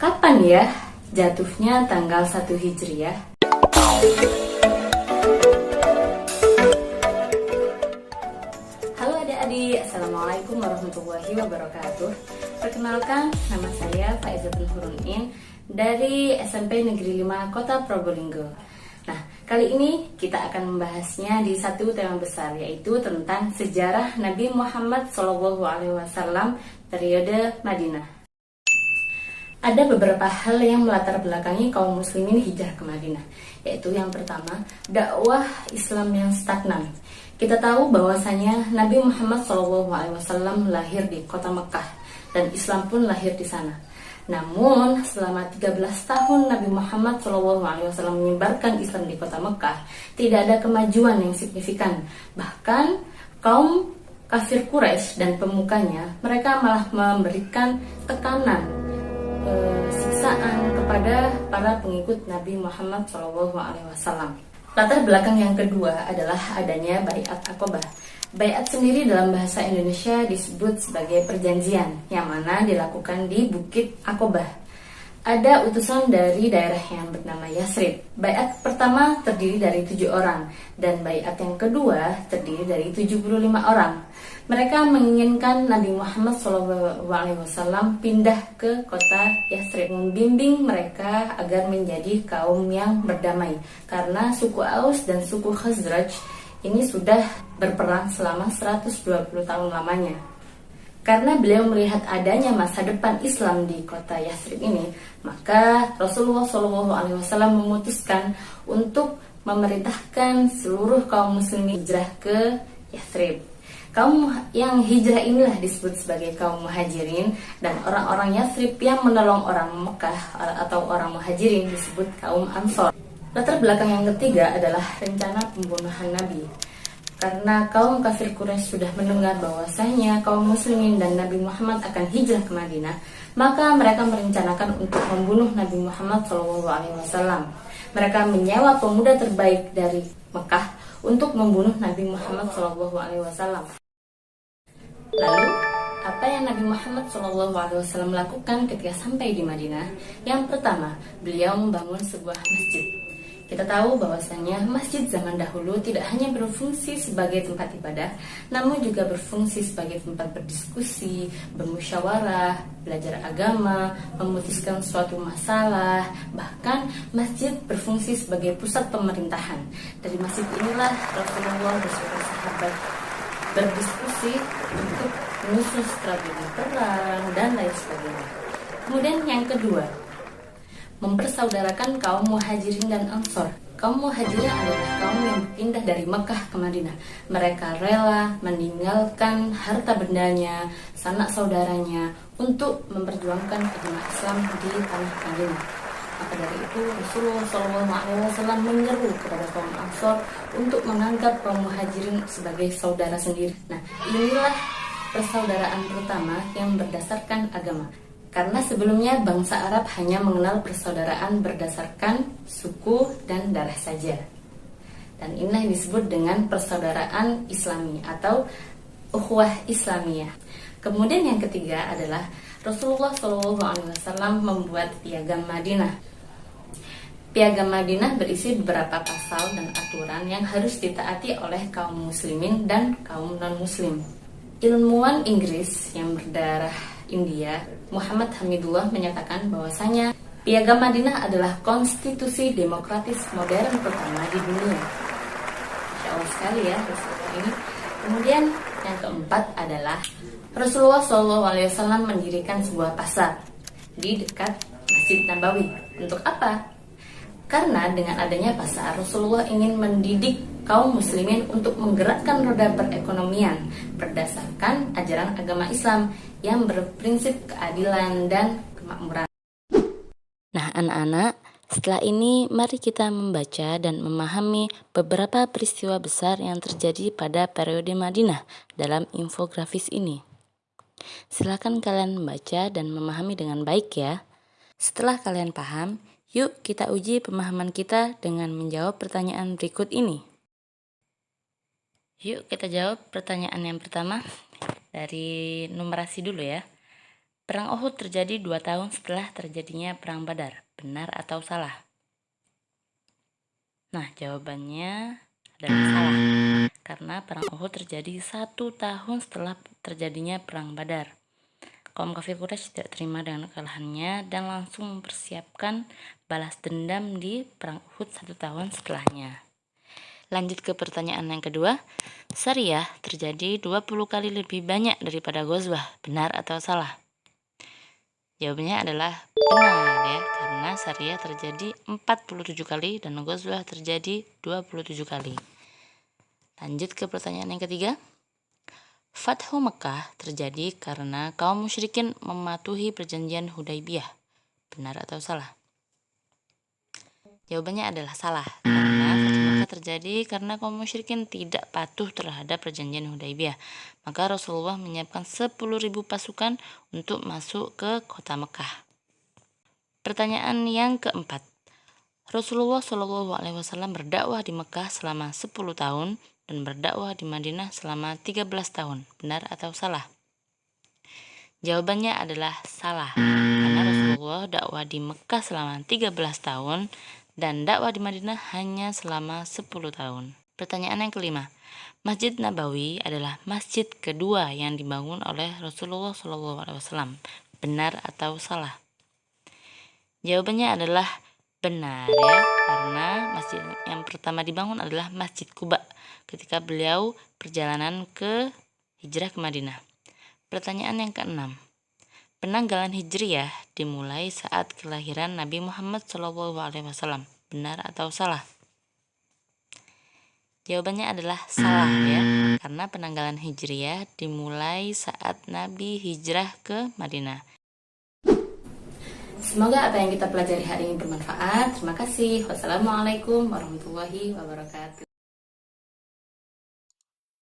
Kapan ya jatuhnya tanggal 1 Hijriah? Halo adik-adik, Assalamualaikum warahmatullahi wabarakatuh. Perkenalkan, nama saya Faizatul Hurunin dari SMP Negeri 5 Kota Probolinggo. Nah, kali ini kita akan membahasnya di satu tema besar, yaitu tentang sejarah Nabi Muhammad SAW periode Madinah. Ada beberapa hal yang melatar belakangi kaum muslimin hijrah ke Madinah, yaitu yang pertama, dakwah Islam yang stagnan. Kita tahu bahwasanya Nabi Muhammad SAW lahir di kota Mekah dan Islam pun lahir di sana. Namun selama 13 tahun Nabi Muhammad SAW menyebarkan Islam di kota Mekah, tidak ada kemajuan yang signifikan. Bahkan kaum kafir Quraisy dan pemukanya, mereka malah memberikan tekanan, siksaan kepada para pengikut Nabi Muhammad SAW. Latar belakang yang kedua adalah adanya Baiat Aqobah. Baiat sendiri dalam bahasa Indonesia disebut sebagai perjanjian, yang mana dilakukan di Bukit Aqobah. Ada utusan dari daerah yang bernama Yasrib. Baiat pertama terdiri dari 7 orang, dan baiat yang kedua terdiri dari 75 orang. Mereka menginginkan Nabi Muhammad SAW pindah ke kota Yasrib, membimbing mereka agar menjadi kaum yang berdamai, karena suku Aus dan suku Khazraj ini sudah berperang selama 120 tahun lamanya. Karena beliau melihat adanya masa depan Islam di kota Yasrib ini, maka Rasulullah SAW memutuskan untuk memerintahkan seluruh kaum muslimin hijrah ke Yasrib. Kaum yang hijrah inilah disebut sebagai kaum muhajirin, dan orang-orang Yasrib yang menolong orang Mekah atau orang muhajirin disebut kaum Ansor. Latar belakang yang ketiga adalah rencana pembunuhan Nabi. Karena kaum kafir Quraisy sudah mendengar bahwasanya kaum muslimin dan Nabi Muhammad akan hijrah ke Madinah, maka mereka merencanakan untuk membunuh Nabi Muhammad SAW. Mereka menyewa pemuda terbaik dari Mekah untuk membunuh Nabi Muhammad SAW. Lalu, apa yang Nabi Muhammad SAW lakukan ketika sampai di Madinah? Yang pertama, beliau membangun sebuah masjid. Kita tahu bahwasanya masjid zaman dahulu tidak hanya berfungsi sebagai tempat ibadah, namun juga berfungsi sebagai tempat berdiskusi, bermusyawarah, belajar agama, memutuskan suatu masalah. Bahkan masjid berfungsi sebagai pusat pemerintahan. Dari masjid inilah Rasulullah bersama sahabat berdiskusi untuk menyusun strategi perang dan lain sebagainya. Kemudian yang kedua, mempersaudarakan kaum muhajirin dan ansor. Kaum muhajirin adalah kaum yang berpindah dari Mekah ke Madinah. Mereka rela meninggalkan harta bendanya, sanak saudaranya untuk memperjuangkan agama Islam di tanah Madinah. Maka dari itu Rasulullah SAW menyeru kepada kaum ansor untuk menganggap kaum muhajirin sebagai saudara sendiri. Nah, inilah persaudaraan pertama yang berdasarkan agama. Karena sebelumnya bangsa Arab hanya mengenal persaudaraan berdasarkan suku dan darah saja. Dan inilah yang disebut dengan persaudaraan Islami atau ukhuwah Islamiyah. Kemudian yang ketiga adalah Rasulullah SAW membuat Piagam Madinah. Piagam Madinah berisi beberapa pasal dan aturan yang harus ditaati oleh kaum muslimin dan kaum non-muslim. Ilmuwan Inggris yang berdarah India, Muhammad Hamidullah, menyatakan bahwasanya Piagam Madinah adalah konstitusi demokratis modern pertama di dunia. Masya Allah sekali ya Rasulullah ini. Kemudian yang keempat adalah Rasulullah SAW mendirikan sebuah pasar di dekat Masjid Nabawi. Untuk apa? Karena dengan adanya pasar, Rasulullah ingin mendidik kaum muslimin untuk menggerakkan roda perekonomian berdasarkan ajaran agama Islam yang berprinsip keadilan dan kemakmuran. Nah anak-anak, setelah ini mari kita membaca dan memahami beberapa peristiwa besar yang terjadi pada periode Madinah dalam infografis ini. Silakan kalian membaca dan memahami dengan baik ya. Setelah kalian paham, yuk kita uji pemahaman kita dengan menjawab pertanyaan berikut ini. Yuk kita jawab pertanyaan yang pertama dari numerasi dulu ya. Perang Uhud terjadi 2 tahun setelah terjadinya Perang Badar. Benar atau salah? Nah, jawabannya adalah salah. Karena Perang Uhud terjadi 1 tahun setelah terjadinya Perang Badar. Kaum kafir Quraisy tidak terima dengan kekalahannya dan langsung mempersiapkan balas dendam di Perang Uhud 1 tahun setelahnya. Lanjut ke pertanyaan yang kedua. Sariyah terjadi 20 kali lebih banyak daripada Ghazwah. Benar atau salah? Jawabannya adalah benar ya, karena Sariyah terjadi 47 kali dan Ghazwah terjadi 27 kali. Lanjut ke pertanyaan yang ketiga. Fathu Mekah terjadi karena kaum musyrikin mematuhi perjanjian Hudaybiyah. Benar atau salah? Jawabannya adalah salah, karena Fathu Mekah terjadi karena kaum musyrikin tidak patuh terhadap perjanjian Hudaybiyah. Maka Rasulullah menyiapkan 10.000 pasukan untuk masuk ke kota Mekah. Pertanyaan yang keempat. Rasulullah Shallallahu Alaihi Wasallam berdakwah di Mekah selama 10 tahun dan berdakwah di Madinah selama 13 tahun. Benar atau salah? Jawabannya adalah salah, karena Rasulullah dakwah di Mekah selama 13 tahun dan dakwah di Madinah hanya selama 10 tahun. Pertanyaan yang kelima. Masjid Nabawi adalah masjid kedua yang dibangun oleh Rasulullah SAW. Benar atau salah? Jawabannya adalah benar ya, karena masjid yang pertama dibangun adalah Masjid Quba ketika beliau perjalanan ke hijrah ke Madinah. Pertanyaan yang keenam. Penanggalan Hijriyah dimulai saat kelahiran Nabi Muhammad SAW. Benar atau salah? Jawabannya adalah salah ya, karena penanggalan Hijriyah dimulai saat Nabi hijrah ke Madinah. Semoga apa yang kita pelajari hari ini bermanfaat. Terima kasih. Wassalamualaikum warahmatullahi wabarakatuh.